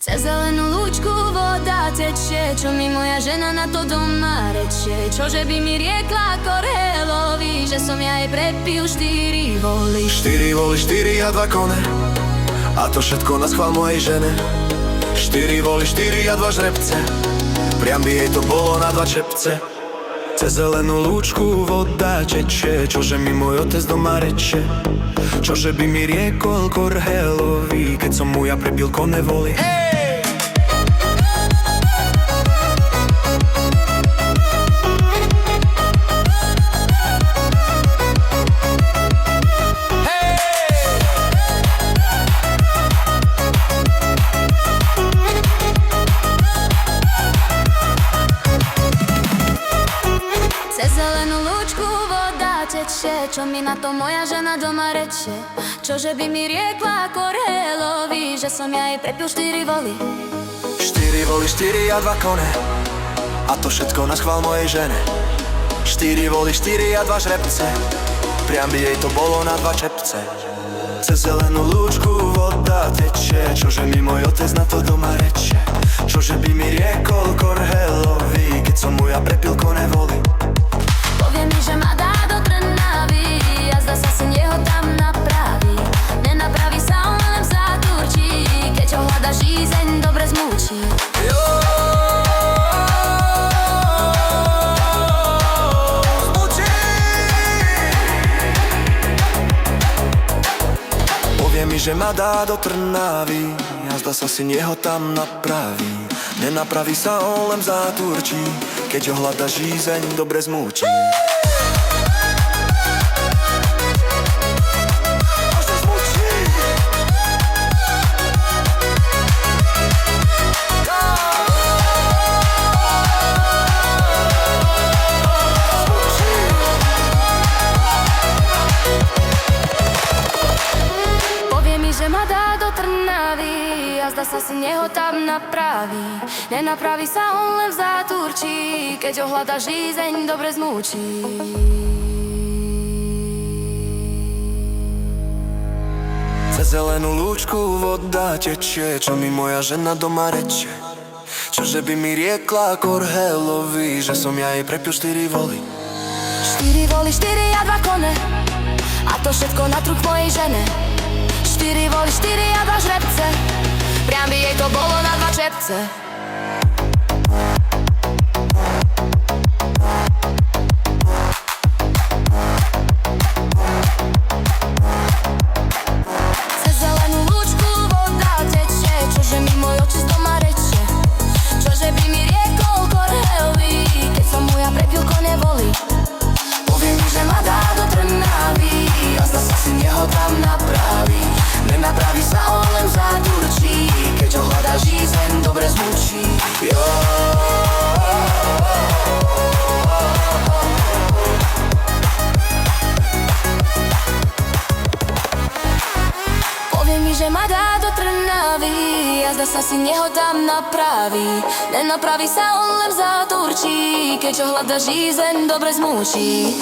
Cez zelenú lúčku voda tečie, čo mi moja žena na to doma rečie. Čože by mi riekla Korhelovi, že som ja jej prepil 4 voly. 4 voly, 4 a 2 kone, a to všetko na schvál mojej žene. 4 voly, 4 a 2 žrebce, priam by jej to bolo na 2 čepce. Cez zelenú lúčku voda tečie, čože mi môj otec doma reče. Čože by mi riekol Korhelovi, keď som mu ja prepil kone voly. Cez zelenú lúčku voda tečie, čo mi na to moja žena doma reče. Čože by mi riekla Korhelovi, že som ja jej prepil 4 voly. 4 voly, 4 a 2 kone, a to všetko na schvál mojej žene. 4 voly, 4 a 2 žrebce, priam by jej to bolo na 2 čepce. Cez zelenú lúčku voda tečie, čože mi môj otec na to doma reče. Čože by mi riekol Korhelovi, keď som mu ja prepil kone voly. Povie mi, že ma dá do Trnavy, a zdá sa si neho tam napraví. Nenapraví sa, on len zaturčí, keď ho hľada žízeň dobre zmúči. Povie mi, že ma dá do Trnavy, a zdá sa si neho tam napraví. Nenapraví sa, on len zaturčí, keď ho hľada žízeň dobre zmúči. Že ma dá do Trnavy, a zdá sa si neho tam napraví. Nenapraví sa, on len zaturčí, keď ho hľada žízeň dobre zmúči. Cez zelenú lúčku voda tečie, čo mi moja žena doma reče. Čože by mi riekla Korhelovi, že som ja jej prepil 4 voly. 4 voly, 4 a 2 kone, a to všetko na truch mojej žene. 4 voly, 4 a 2 žrebce, priam by jej to bolo na 2 čepce. Cez zelenú lúčku voda tečie, čože mi môj otec doma reče. Čože by mi riekol Korhelovi, keď som mu ja prepil kone voly. Povie mi, že ma dá do Trnavy, a zdá sa si neho tam napraví. Nenapraví sa, on len zaturčí, keď ho hľada žízeň dobre zmúči. Povie mi, že ma dá do Trnavy, a zdá sa si neho tam napraví. Nenapraví sa, on len zaturčí, keď ho hľada žízeň dobre zmúči.